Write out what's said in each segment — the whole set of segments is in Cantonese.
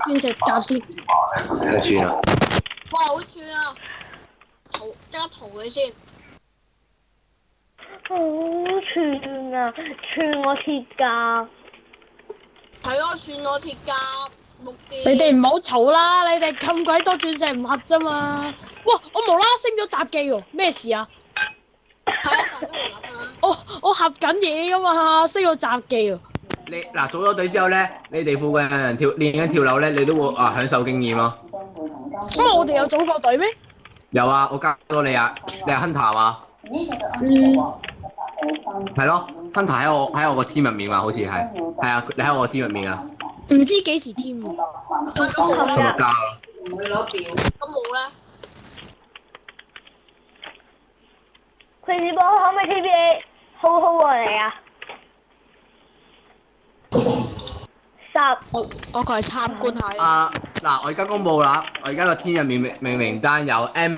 鑽石甲先。幾多寸啊？哇，好串啊！即刻塗你先。好串啊！串我鐵甲。係咯，串我鐵甲木劍。你哋唔好嘈啦！你哋咁鬼多鑽石唔合啫嘛！哇！我無啦啦升咗雜技喎，咩事啊？係啊，成日都嚟咁啦。我合緊嘢噶嘛，升咗雜技喎。你嗱組咗隊之後咧，你哋附近有人練緊跳樓咧，你都會享受經驗咯。因為我哋有組過隊咩？有啊，我加咗你啊，你係 Hunter 嘛？嗯。係咯，Hunter 喺我個 team 入面嘛，好似係。係啊，你喺我個 team 入面啊。唔知幾時添喎。咁冇咧？加咯。咁冇咧？佢直播可唔可以 TBA 好好過嚟啊？10。我過嚟參觀下。嗱，我而家公佈啦，我而家個 team 入面名單有 M、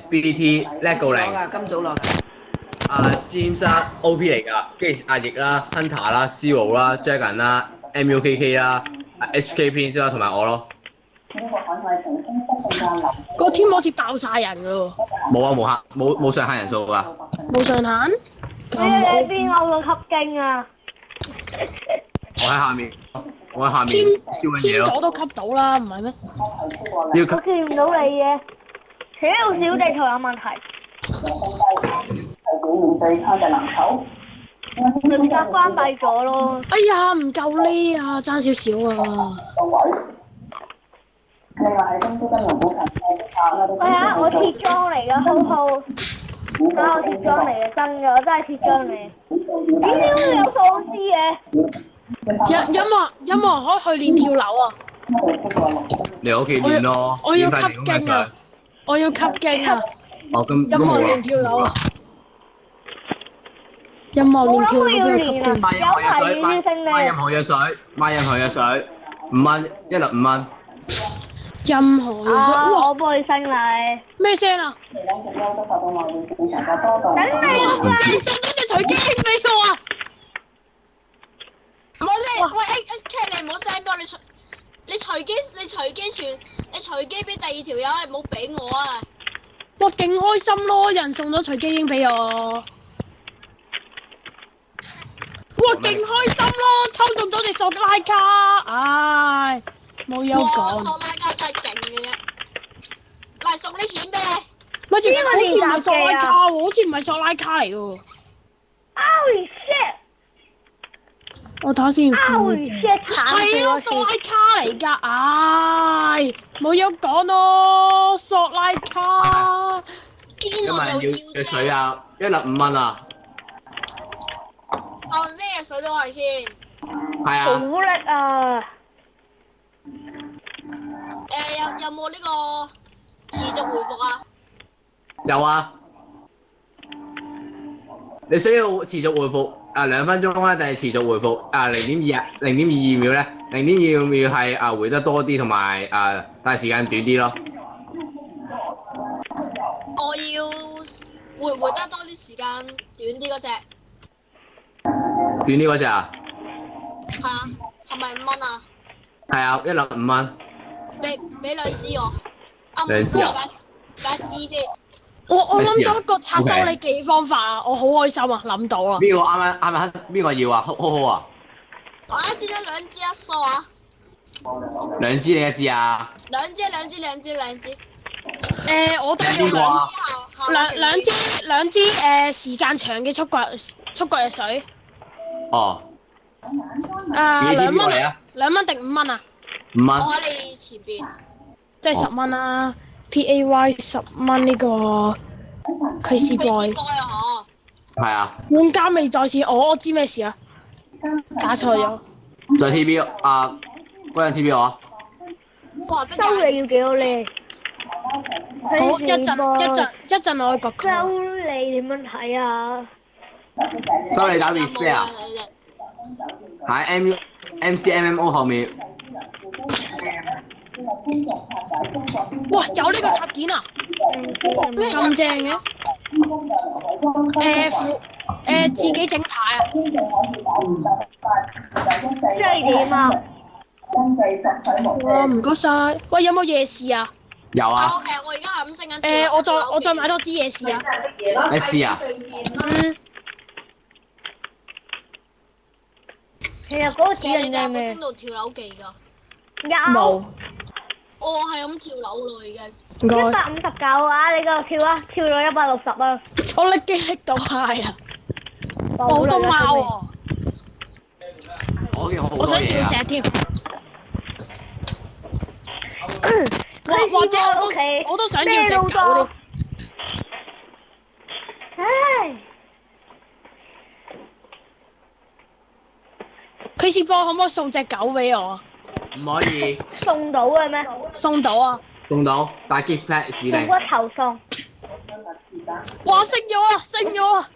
BT、Legoling。今早落㗎。James OP 嚟㗎，跟住阿翼啦、Hunter 啦、Zero 啦、Dragon 啦、MUKK 啦、HK Prince 啦，同埋我咯。個 team 好似爆晒人㗎喎。冇上限人數㗎。冇上限？你喺邊啊？我吸經啊！我喺下面燒緊嘢天咯。咗都吸到啦，唔係咩？要我見唔到你嘅，小地圖有問題。係表現最差嘅能手。人格關閉咗咯。哎呀，唔夠呢啊，爭少少啊！另外喺中資金融股強勢之下，係啊，我鐵裝嚟㗎，浩浩。我鐵裝嚟嘅，真㗎，我真係鐵裝嚟。點解會有喪屍嘅？有冇人可以去練跳樓啊？你屋企練咯。我要吸經啊！我要吸經啊！咁有冇人練跳樓啊？有冇人練跳樓都要吸經？買任何藥水，5蚊，一粒5蚊。任何藥水，我幫你升你。咩聲啊？等你哇！竟然送咗隻隨機兄俾我啊！唔好先，喂 K 你唔好 send 俾我，你隨機俾第二條友，你唔好俾我啊！哇！勁開心咯，有人送咗隨機英俾我。哇！勁開心咯，抽中咗隻索拉卡，唉，冇有哇，講。索拉卡真係勁嘅啫！嚟送啲錢俾你。咪住，好似唔係索拉卡喎，好似唔係索拉卡嚟嘅喎。 Holy shit！我睇下先。 Holy shit！係啊，索拉卡嚟㗎，唉，冇有講咯，索拉卡。邊我就有冇人要嘅水啊？一粒5蚊啊！咩水都係先。係好啊。力啊！有冇呢個持續回復啊？有啊。你需要持續回復2分鐘啊，定係持續回復0.22秒咧？0.22秒係回得多啲，同埋但係時間短啲咯。我要回得多啲時間，短啲嗰隻。短啲嗰隻啊？係啊，係咪5蚊啊？係啊，一粒5蚊。俾兩支我。兩支啊？俾一支先。我諗到一個拆收你記方法啊！我好開心啊，諗到啊！邊個啱？邊個要啊？好啊！我一支咗兩支一梳啊！兩支定一支啊？兩支。我都要兩支時間長嘅速割藥水。哦。啊2蚊啊！2蚊定5蚊啊？5蚊。我喺你前邊。即係10蚊啦。PAY 10蚊呢個 Crazy Boy。係啊。玩家未在線，我知咩事啊？打錯咗。在 TV 嗰人 TV 我。哇！收你要幾多呢？好，一陣我去個區。收你點樣睇啊？收你打 reset 啊？喺 MCMMO 後面。哇！有呢個插件啊！咁正嘅。自己整牌啊！即係點啊？登記實體目哇，唔該晒。喂，有冇夜市啊？有啊，我而家係咁升緊。我再買多支夜市啊。一支啊，嗯，其實嗰個指其實你哋有冇引係咩升？到跳樓技㗎？冇，我係咁跳樓咯已經。唔該。 159啊！你個跳啊，跳咗160啊！我拎機拎到嗨啊！我好多貓喎，我見好多我想嘢啊。跳隻添。佢或者屋企我都想要隻狗咩都多添。唉，佢試波可唔可以送隻狗俾我啊？唔可以送到嘅咩？送到啊！送到，但係 gift set 指定送骨。頭送。哇，升咗啊！升咗啊！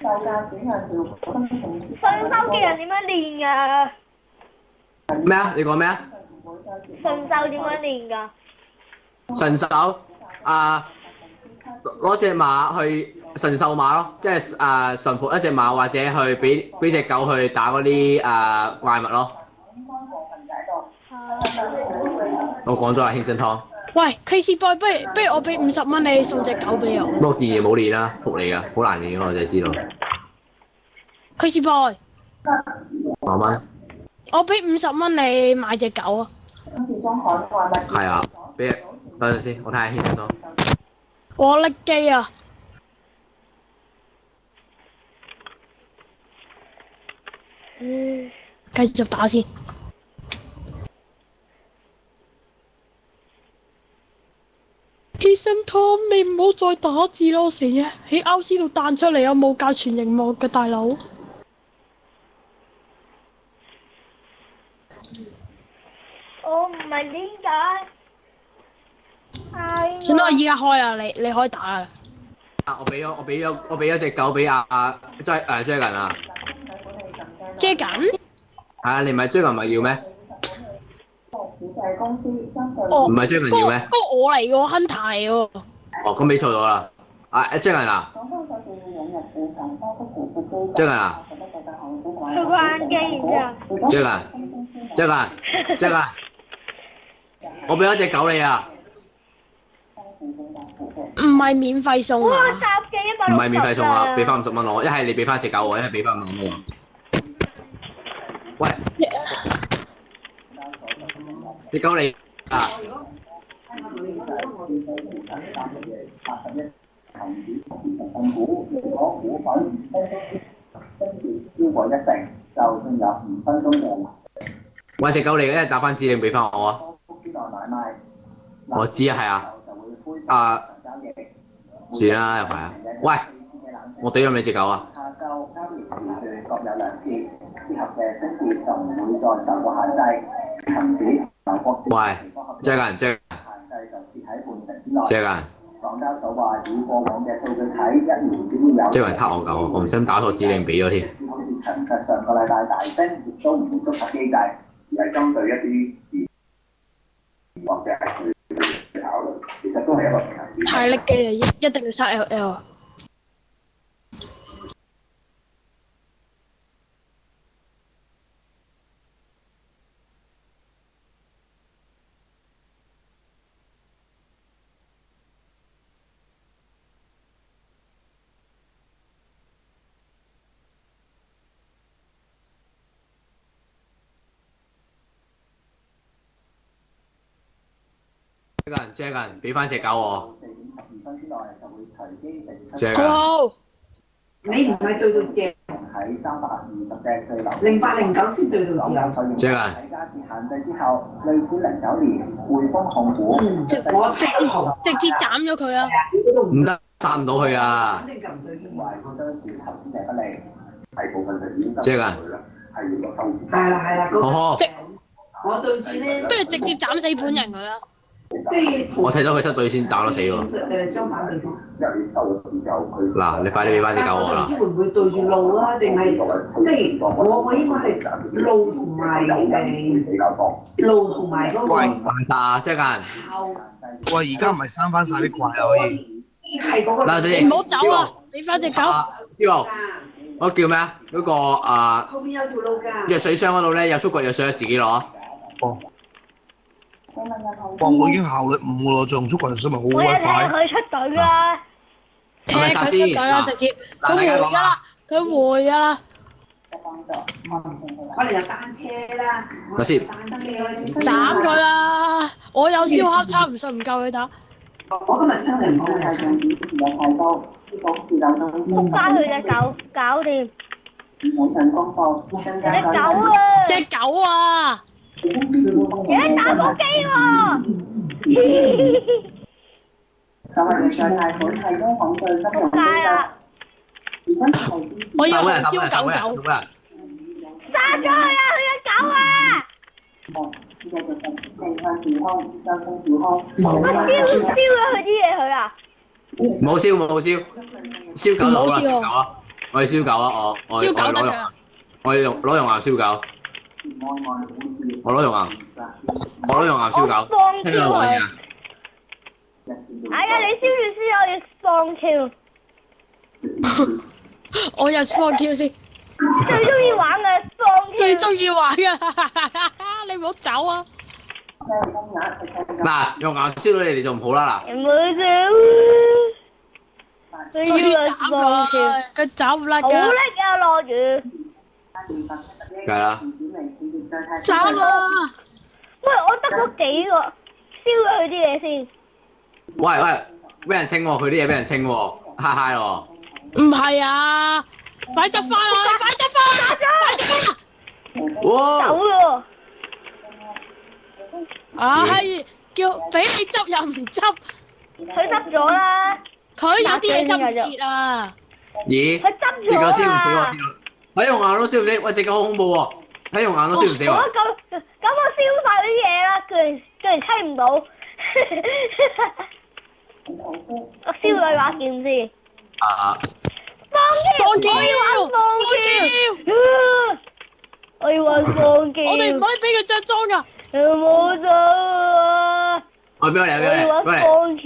售價轉向條普通程式。信收嘅人點樣練㗎？咩啊？你講咩啊？信收點樣練㗎？神獸攞隻馬去神獸馬咯，即係馴服一隻馬，或者去俾隻狗去打嗰啲怪物咯。我講咗啦，興振湯。喂，Casey Boy，不如我俾50蚊你送隻狗俾我。不過建議冇練啦，福利㗎，好難練㗎，我就知道。Casey Boy， 5蚊。我俾50蚊你買隻狗啊！係啊，等陣先，我睇下興振湯。我拎機啊！繼續打先。醫生 Tom，你唔好再打字啦！我成日喺 RC 度彈出嚟，我冇教全熒幕嘅大佬。我唔係點解？算啦，我依家開啦，你可以打啦。我俾咗隻狗俾Dragon 啊。Dragon？係啊，你唔係 Dragon 咪要咩？哦，唔係 Dragon 要咩？嗰個我嚟嘅喎，Hunter 嚟嘅喎。哦，咁俾錯咗啦。Dragon 啊，Dragon 啊佢關機然之後。 ，Dragon，我俾咗隻狗你啊，唔係免費送哇！啊！集嘅160。唔係免費送啊，俾翻50蚊我，一係你俾翻隻狗我，一係俾翻50蚊我。喂，隻狗你啊！喂，隻狗你一係打翻指令俾翻我啊！我知啊，係啊。算啦，又係啊。喂，我懟咗你隻狗啊！喂，張人，張人撻我狗，我唔想打錯指令俾咗添。太力機啦，一定要殺 LL 啊！Dragon，俾翻隻狗我。好。你唔係對到隻0809先對到字啊！ Dragon，直接斬咗佢啦！唔得，殺唔到佢啊肯定就唔對應。 ！Dragon，係啦，好，我對住咧，不如直接斬死本人佢啦！即係我睇到佢失隊先斬得死喎。相反地方。嗱，你快啲俾翻隻狗我啦但係我唔！知會唔會對住路啊，定係即係我應該係路同埋路同埋嗰個快殺啊！Dragon，後喂，而家唔係生翻晒啲怪啊，可以。係嗰個。嗱先唔好走啊！俾翻隻狗。呢個嗰個叫咩啊？嗰個後邊有條路㗎。藥水箱嗰度咧有縮骨藥水自己攞。哇！我已經效率5咯，仲出群水咪好我一聽鬼快。佢出隊啦，踢佢出隊啦，直接佢回㗎啦，佢回㗎啦。我哋有單車啦，咪先單車斬佢啦！我有燒烤叉，唔信唔夠佢打。我今日聽人講係上次有太多，啲講事有都撲翻佢隻狗，搞掂。網上公佈，增加隻狗啊！隻狗啊！而家打火機喎！就係人在貸款提供恐懼金融機構，而家投資我要紅手人手燒人手狗狗。人。殺咗佢啊！佢隻狗啊！呢個就實施地向調控、救生調控。燒咗佢啲嘢佢啊！冇燒冇燒，燒狗就好啦，燒狗啊！我要燒狗啊！我燒狗得攞㗎。我要攞用牙燒狗，我攞用牙，我攞用牙燒狗。聽佢講嘢啊！哎呀！你燒住先，我要放橋。我入放 Q 先，最中意玩嘅放橋。最中意玩㗎，你唔好走啊！嗱，用牙燒到你哋就唔好啦唔好笑。最最要斬放橋。佢，佢走唔甩好叻㗎。啊！落雨。係啦，斬啦！喂，我得嗰幾個，燒咗佢啲嘢先。喂喂，俾人清喎，佢啲嘢俾人清喎，嗨嗨喎。唔係啊！快執翻啊！快執翻！快執翻！哇！走咯。啊係，叫俾你執又唔執，佢執咗啦。佢有啲嘢執唔切啊！咦？佢執隻狗燒唔死咗啊！喎，睇用眼都燒唔死，喂隻狗好恐怖喎，睇用眼都燒唔死好啊，喎。咁我燒晒啲嘢啦，居然吹唔到。我燒佢把劍先。啊！放橋！我要玩放橋！我要玩放橋！我哋唔可以俾佢着裝㗎。冇咗啊！我俾我嚟，我要玩俾我嚟，放橋！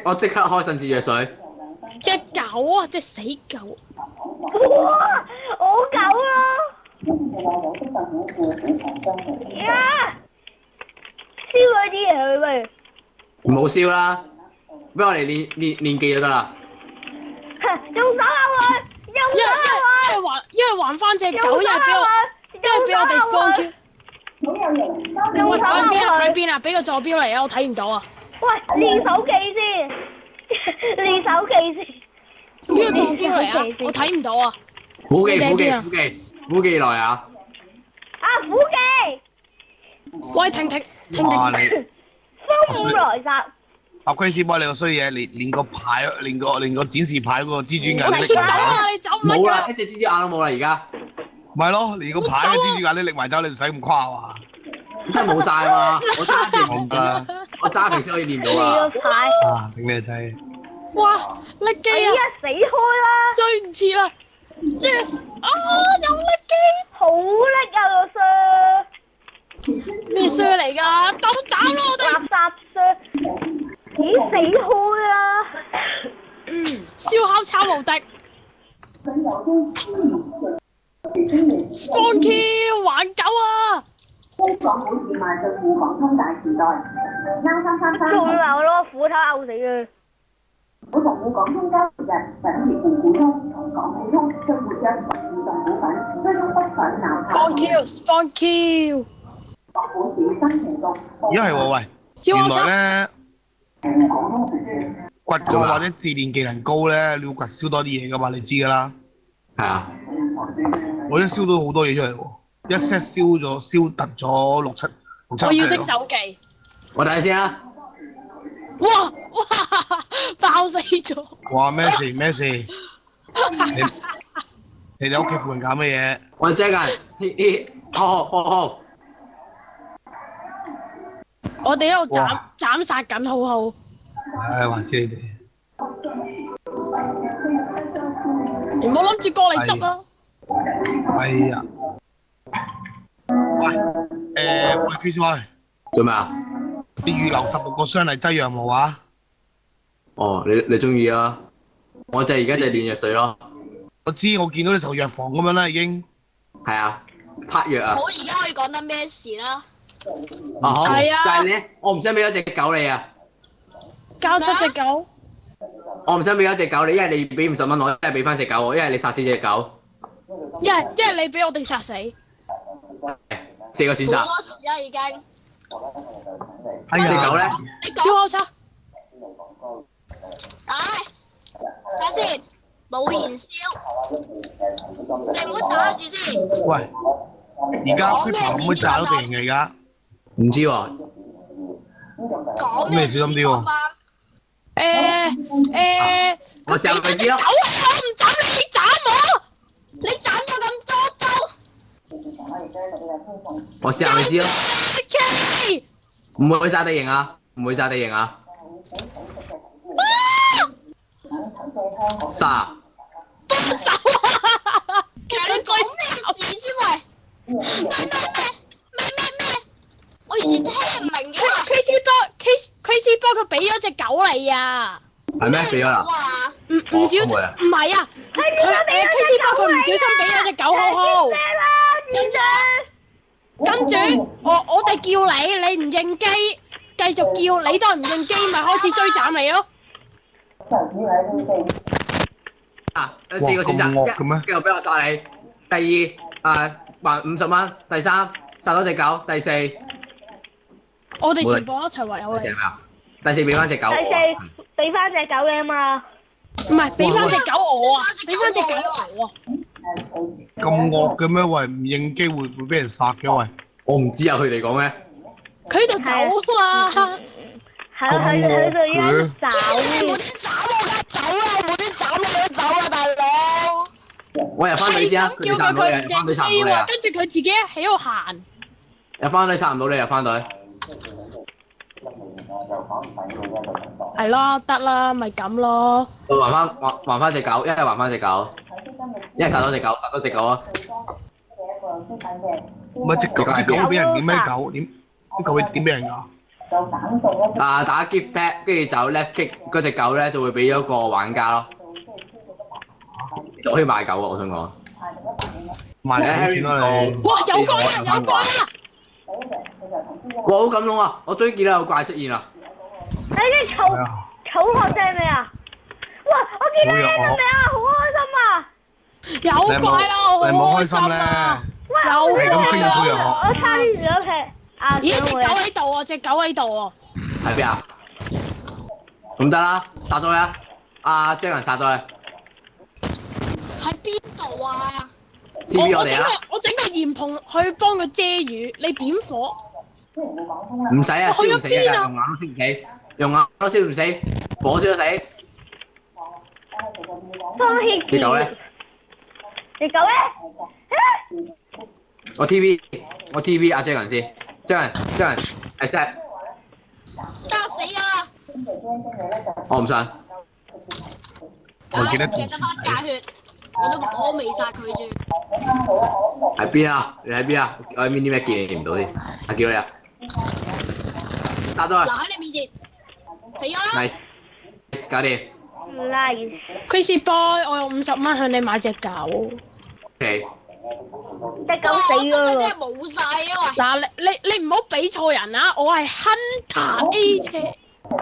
我即刻開腎自藥水。隻狗啊，隻死狗！哇！我狗咯！呀！燒佢啲嘢佢喂！唔好燒啦，俾我嚟練技就得啦。用手咬佢！用手咬佢！一係還翻隻狗，一係俾我哋 spawn Q。喂，佢喺邊啊？佢喺邊啊？俾個坐標嚟啊！我睇唔到啊！喂，練手技先，練手技先。邊個坐標嚟啊？我睇唔到啊！虎記你哋喺邊啊虎記來啊！啊，虎記！喂，停！哇！你風舞來襲。阿龜師波你個衰嘢，連個牌，連個展示牌嗰個蜘蛛眼我都拎埋走，見到啊！你走唔冇啦，甩㗎！一隻蜘蛛眼都冇啦，而家咪咯，連個牌嘅蜘蛛眼都拎埋走，你唔使咁誇啊！真係冇晒啊嘛！我揸冇住啦，我揸平先可以練到你個啊！牌。啊，頂你掣！哇！力機啊！哎呀，死開啦！追唔切啦！Yes！啊，有力機！好叻啊個 Sir！咩 Sir 嚟㗎？鬥斬咯我哋！垃圾 Sir！咦，死開啦！燒烤炒無敵！放 Q 玩狗啊！香港股市邁進滬港通大時代，啱仲話我攞斧頭拗死佢。每逢滬港通交易日，緊接滬股通同港股通將活躍互動股份，追蹤北上南下。放 Q 放 Q！港股市新程度。而家係喎，喂，原來咧掘過或者自練技能高咧，你要掘燒多啲嘢噶嘛，你知噶啦。係啊，我一燒到好多嘢出嚟喎，一 set 燒突咗六七我要識咯。手技。我睇下先啊！哇！爆死咗！哇！咩事？你哋屋企附近搞咩嘢？我遮緊，好。我哋喺度哇斬殺緊，好好。唉，話知你哋。你唔好諗住過嚟執啊！哎呀！喂，Chris 喂，做咩啊？你預留16個雙勵劑藥冇啊？哦，你中意啊？我而家就係練藥水咯。我知，我見到你成個藥房咁樣啦，已經。係啊，拍藥啊。好，而家可以講得咩事啦？好，係啊就係你，我唔想俾咗隻狗你啊！交出隻狗。我唔想俾咗隻狗你，一係你俾50蚊我，一係俾翻隻狗我，一係你殺死隻狗。一係你俾我哋殺死。 4個選擇。好多次啦已經。哎呀，隻狗咧，你講。燒烤叉。唉，睇下先，冇燃燒，你唔好打住先。喂，而家 Creeper 可唔可以炸到地形嘅而家？唔知喎。講咩小心啲喎？我時候佢知咯。狗係我唔斬你，你斬我。你斬咗咁多刀，我時候佢知咯。 K。唔會炸地形啊！唔會炸地形啊！殺！分手啊！其實你講咩事先喂？咩？我完全聽唔明嘅。Crazy Boy 佢俾咗隻狗你啊！係咩？俾咗啦？哇！唔小心，唔係啊！Crazy Boy 佢唔小心俾咗隻狗浩浩。跟住我哋叫你，你唔應機，繼續叫你都係唔應機，咪開始追斬你咯。啊，有4個選擇，一繼續俾我殺你。第二還50蚊。第三殺咗隻狗。第四我哋全部一齊圍有你。第四俾翻隻狗我。第四俾翻隻狗你啊嘛。唔係，俾翻隻狗我啊！俾翻隻狗我啊！咁惡嘅咩？喂，唔應機會俾人殺嘅喂。我唔知啊，佢哋講咩？佢喺度走啊！係啊，佢就要走。冇啲斬我嘅走啊！冇啲斬我嘅走啊，大佬！我入翻隊先啊！係咁叫佢佢唔入翻隊殺唔應機喎，到你啊！跟住佢自己喺度行。入翻隊殺唔到你，入翻隊。係咯，得啦，咪咁咯。我還翻隻狗，一係還翻隻狗，一係殺咗隻狗，殺咗隻狗啊！唔係隻狗俾人點咩狗？點啲狗會點俾人㗎？打 gift pack， 跟住就 left click 嗰隻狗咧就會俾咗個玩家咯。可以賣狗啊！我想講。賣狗算啦你。哇！有怪啊！有怪啊！哇！好感動啊！我終於見到有怪出現啦。你啲草學正未啊？哇！我見到你咗未啊？好開心啊！有怪啦！我你唔好開好開心心咧啊！哇！有係咁升咗怪入啊！我差啲咗劈啊！咦？隻狗喺度啊！隻狗喺度啊！喺邊啊？咁得啦，殺咗佢啊！阿張人殺咗佢。喺邊度啊？ TV 我哋啊！我整個鹽棚去幫佢遮雨，你點火？唔使啊，去咗燒唔死嘅，邊啊用眼都燒唔死，用眼都燒唔死，火燒都死。放血隻狗咧？隻狗咧？我 TV 阿張人先，張人係 set，打死啊！我唔信。我記得記得翻價血，我未殺佢住。喺邊啊？你喺邊啊？我喺邊啲咩見你唔到先？啊見到你啊！殺咗佢嗱喺你面前，死咗啦！ ，nice，搞掂。 Nice。Crazy Boy，我用50蚊向你買隻狗。 OK，隻狗死咗真係喎。冇晒啊！嗱，你唔好俾錯人啊！我係 Hunter A 車，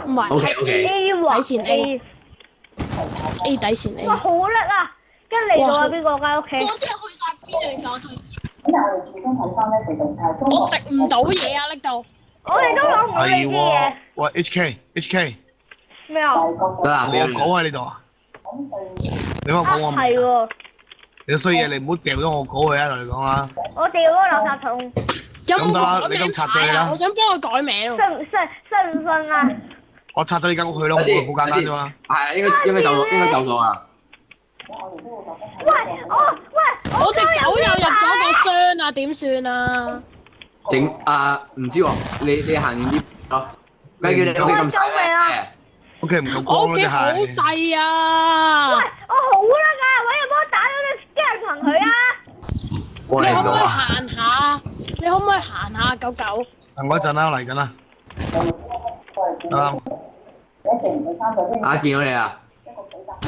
唔係 OK，係 OK A ，A 喎底線 A 底線 A。哇，好叻啊！跟嚟到啊，邊個間屋企？嗰啲人去晒邊嚟搞錯？我食唔到嘢啊！呢度我哋都攞唔到你係啲嘢喎。，喂 HK，咩啊？得啦，俾我咗狗喺呢度啊！你幫我講我唔明。係喎，你衰嘢，你唔好掉咗我狗去啊！同你講啊！我掉嗰個垃圾桶，有冇咁得啦改名你咁插咗牌啊？佢啦我想幫佢改名信喎。唔信啊？我拆咗呢間屋去咯，好先簡單啫嘛。係啊，應該走咗啊！喂，喂，我隻狗又入咗個箱啊！點算啊？唔知喎，你行遠啲咯。咩叫你屋企咁細咧？ OK 唔夠我光咯，屋企好真係。細啊！喂，我好叻啊！揾人幫我打咗隻機械人佢啊！我嚟唔到你可唔可以啊！行下？你可唔可以行下，狗狗？等我一陣啦，我嚟緊啦。得啦，啊，見到你啊！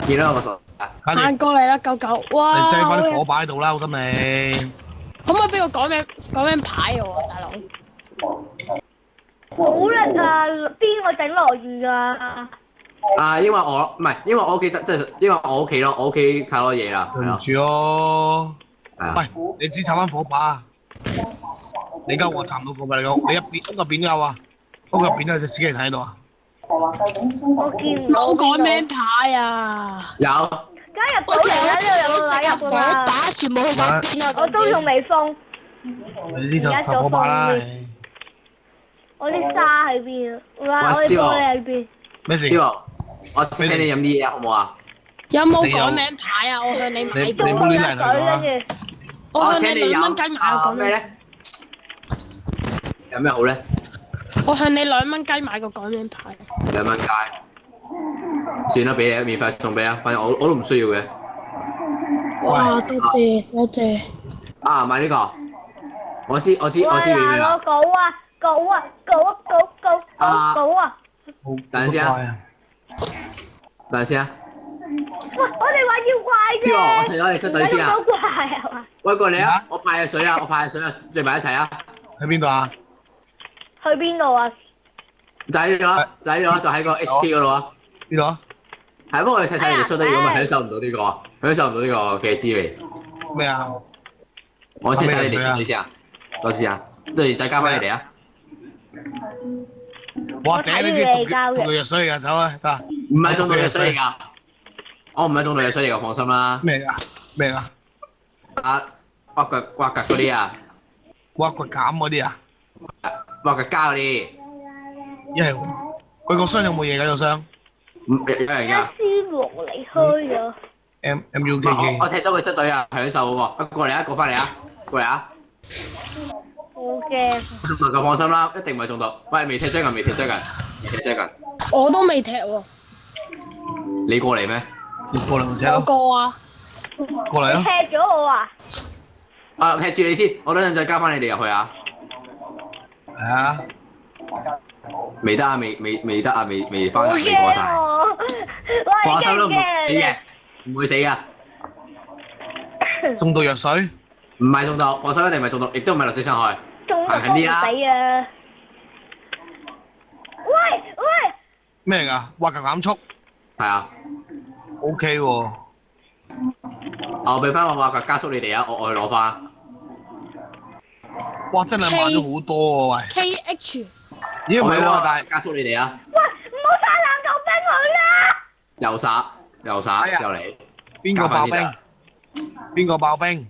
見到我個傻。跟住行過嚟啦，狗狗！哇！你擠翻啲火擺喺度啦，好心你。可唔可以俾我改名牌我啊，大佬？好力啊！邊個整落雨啊？因為我唔係，因為我屋企即係因為我屋企咯，我屋企太多嘢啦，係咯。對唔住咯。係啊。喂，你只插翻火把啊！你間屋插唔到火把，你屋入邊都有啊？屋入邊都有隻死人喺度啊！我見唔到冇改名牌啊！有。加入到嚟啦，呢度有個位入㗎嘛。打全部去晒邊啊！我都仲未封，你呢就插火把啦。我啲沙喺邊啊？哇！我啲玻璃喺邊？咩事？知喎，我請你飲啲嘢好唔好啊？有冇改名牌啊？我向你買你唔好亂嚟嚟啊！跟住我向你2蚊雞買個改名。咩咧？有咩好咧？我向你2蚊雞買個改名牌。2蚊雞。算啦，俾你免費送俾啊，反正我都唔需要嘅。哇！多謝。買呢個。我知俾哇！邊啦。我稿啊！等陣先啊！等陣先啊！喂，我哋話要怪知喎，我啫，睇咗你出隊先啊！唔怪係嘛？喂，過嚟啊！我派下水啊！聚埋一齊啊！喺邊度啊？去邊度啊？就喺呢度，就喺個 HK 嗰度啊！呢度啊？係，不過我哋睇晒你哋出隊，如果咪享受唔到呢個，嘅滋味。咩啊？我睇晒你哋出隊先啊！多謝啊！即係再加翻你哋啊！哇！頂呢啲毒藥水嚟㗎，走啊！得啊！唔係中毒藥水嚟㗎，我唔係中毒藥水嚟㗎，放心啦。咩㗎？咩㗎？挖掘嗰啲啊，挖掘減嗰啲啊？挖掘膠嗰啲，一係佢個箱有冇嘢㗎？個箱有人㗎。師傅離開咗。MUKK。我踢咗佢出隊啊，享受嗰個。過嚟啊，過翻嚟啊，過嚟啊！好驚。能夠放心啦，一定唔係中毒。喂，未踢追緊。我都未踢喎。你過嚟咩？你過嚟踢我咯，過啊！過嚟啊！踢咗我啊！踢住你先，我等陣再加翻你哋入去啊！係啊！未得啊，未得啊，未翻好未過晒。驚我！放心啦，唔會死嘅嘅，唔會死噶。中毒藥水。唔係中毒，放心一定唔係中毒，亦都唔係立即傷害。中毒都唔死啊！喂！咩嚟㗎？挖球減速。係啊。OK 喎。我俾翻我挖掘加速你哋啊，我去攞翻。哇！真係慢咗好多喎，喂。 KH。咦？唔係喎，但係加速你哋啊。喂，唔好殺籃球兵佢啦！又殺，又嚟。邊個爆兵？邊個爆兵？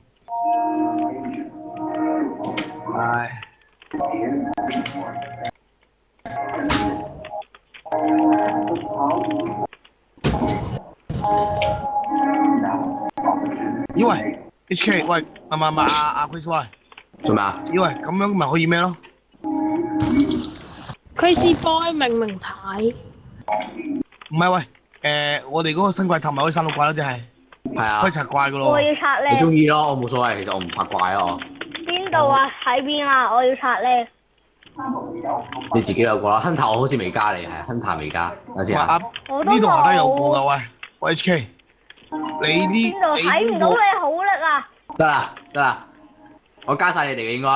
唉。咦喂 ，HK 喂，唔係阿 Chris 喂，做咩啊？咦喂，咁樣咪可以咩咯？ Crazy Boy 明牌。唔係喂，我哋嗰個新怪頭咪可以3、6怪咯，即係。係啊。可以拆怪噶咯。我要拆你咧。中意咯，我冇所謂，其實我唔拆怪啊。邊度啊？喺邊啊？我要拆咧。你自己有個啦，Hunter 我好似未加你，係 Hunter 未加，等先啊。呢度下低有個噶喂，HK，你呢？邊度睇唔到你好力啊？得啦，我加晒你哋嘅應該。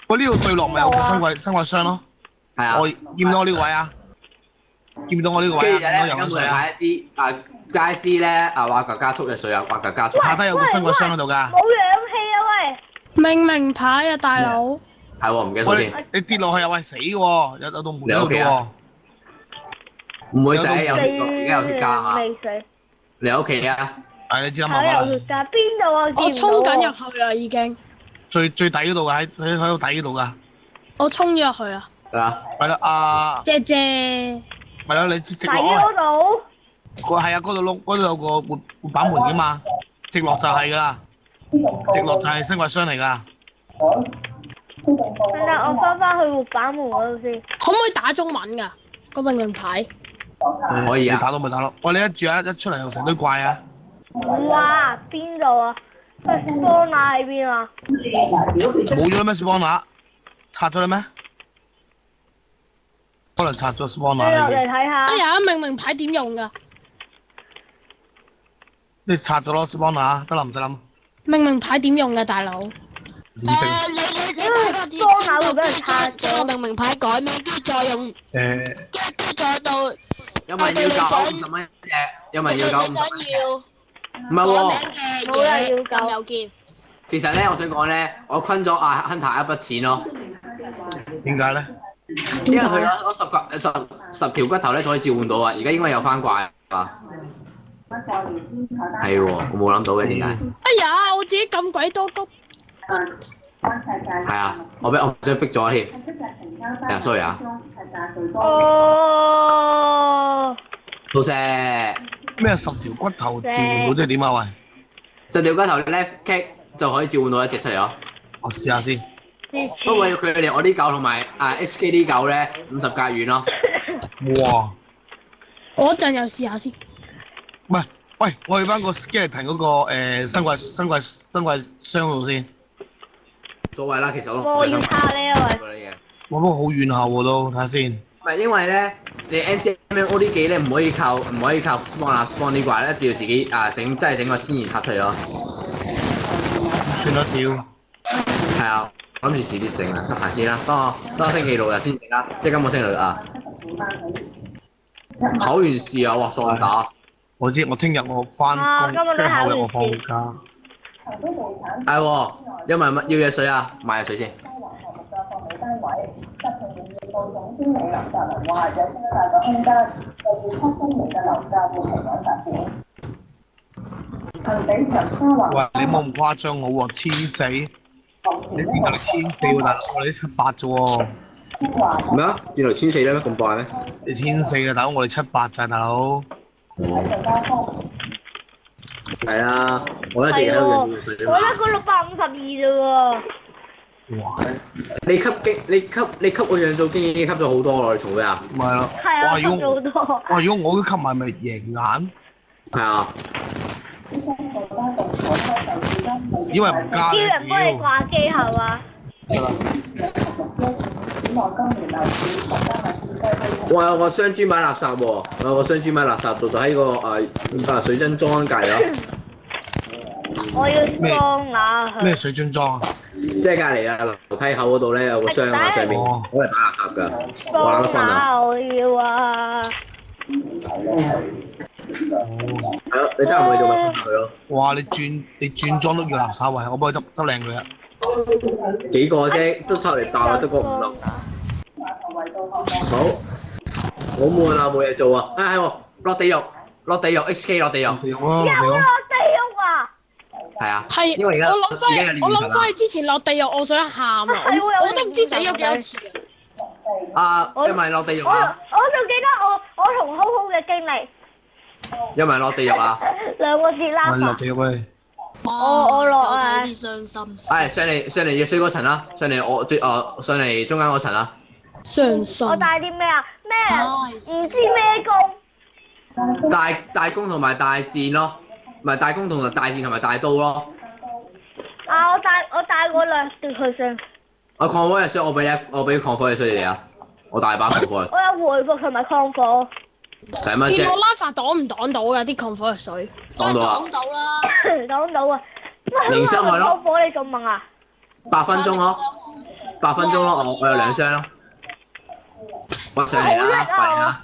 喂，呢度對落咪有個新怪箱咯。係啊。我見唔到我呢個位啊？見唔到我呢個位啊？跟住咧，根本加一支咧挖掘加速嘅水啊，挖掘加速。下低有個新怪箱喺度㗎。冇氧氣啊喂！明牌啊大佬。係喎，唔記得咗添。你跌落去又喂死喎，有道門喺度喎。唔會死，而家有血加啊！未死。你喺屋企啊？係你知諗下啦。有血加邊度啊？我衝緊入去啦已經。最底嗰度㗎，喺度底嗰度㗎。我衝咗入去啊！係啊。係啦，姐。係啦，你直落。底嗰度。係啊，嗰度嗰度有個活板門㗎嘛，直落就係㗎啦。直落就係新怪箱嚟㗎。係啦，我翻去活板門嗰度先。可唔可以打中文㗎？個明牌。可以啊。你打到咪打咯。喂，你一住啊，一出嚟又成堆怪啊！哇！邊度啊？個 spawner 喺邊啊？冇咗啦咩 spawner？拆咗啦咩？可能拆咗 spawner。你落嚟睇下。哎呀，明牌點用㗎？你拆咗咯 spawner，得啦唔使諗。命名牌點用嘅大佬？你睇個鐵裝口會俾人拆咗。將個命名牌改名，跟住再用，跟住再到有冇人要夠50蚊一隻？有冇人要夠50蚊一隻？唔係喎，冇人要咁有見。其實咧，我想講咧，我坤咗阿 Hunter 一筆錢咯。點解咧？因為佢嗰十條骨頭咧，就可以召喚到啊！而家應該有翻怪啊！係喎，我冇諗到嘅點解？哎呀，我自己咁鬼多谷。係啊，我想逼咗添。係 sorry 啊。哦。老石，咩10條骨頭召喚到即係點啊？喂10條骨頭 left kick 就可以召喚到一隻出嚟咯。我試下先。不過佢哋我啲狗同埋HK 啲狗咧50格遠咯。哇！我陣又試下先。唔係，喂，我去翻個 skeleton 嗰個新貴箱度先。所謂啦，其實我要拆呢啊喂。我不過好遠下喎都，睇下先。唔係因為咧，你 MCMO 啲技咧唔可以靠 spawn 啲怪咧，一定要自己真係整個天然塔出嚟咯。算得屌。係啊。諗住遲啲整啦，得閒先啦。當我星期六日先整啦，即係今個星期六啊。考完試啊，哇！喪打。我知，我聽日我翻工，跟住後日我放假。係喎，因為乜要嘢水啊？買嘢水先。喂，你冇咁誇張我喎，1000死。你知道你1000死喎，大佬，我哋700啫喎。咩啊？原來1000死咧咩？咁快咩？你1000死啊，大佬，我哋700咋，大佬。係啊，我一直喺度用水啫嘛。我得個652啫喎。哇！你吸我樣做經已經吸咗好多咯，你做咩啊？咪係咯。係啊，吸咗好多。哇！如果我都吸埋，咪贏硬？係啊。因為唔加叫人幫你掛機係嘛？我有個雙磚買垃圾喎，我有個雙磚買垃圾做咗喺個水樽裝隔離咯。我要裝下佢。咩水樽裝啊？即係隔離啊樓梯口嗰度咧有個箱啊，上面攞嚟擺垃圾㗎。我懶得分啊！我要啊！係咯，你得閒可以做咪分佢咯。哇！你轉裝都要垃圾位，我幫佢執靚佢啊！幾個啫，都抽嚟爆啊，得個5粒。好悶啊，冇嘢做啊！係喎，落地獄，HK 落地獄。有啊，有落地獄啊！係啊，係，因為而家我諗翻起之前落地獄，我想喊啊！我都唔知死咗幾多次啊！因為落地獄啊！我仲記得我同好好嘅經歷。因為落地獄啊！兩個字啦。落地獄喂！我落啊！有啲傷心。係上嚟要衰嗰層啦，上嚟中間嗰層啦。傷心。我帶啲咩啊？咩？唔知咩弓。大弓同埋大箭咯，唔係大弓同埋大箭同埋大刀咯。啊！我帶過兩條去先。我抗火藥水，我俾抗火藥水你哋啊！我大把抗火藥。我有回復同埋抗火。使乜啫？見我拉法擋唔擋到㗎啲抗火藥水？擋到啊！擋到啦。擋到啊！零傷害咯。抗火你仲問啊？8分鐘咯，8分鐘咯，我有2箱咯。我上嚟啦，快啲啦！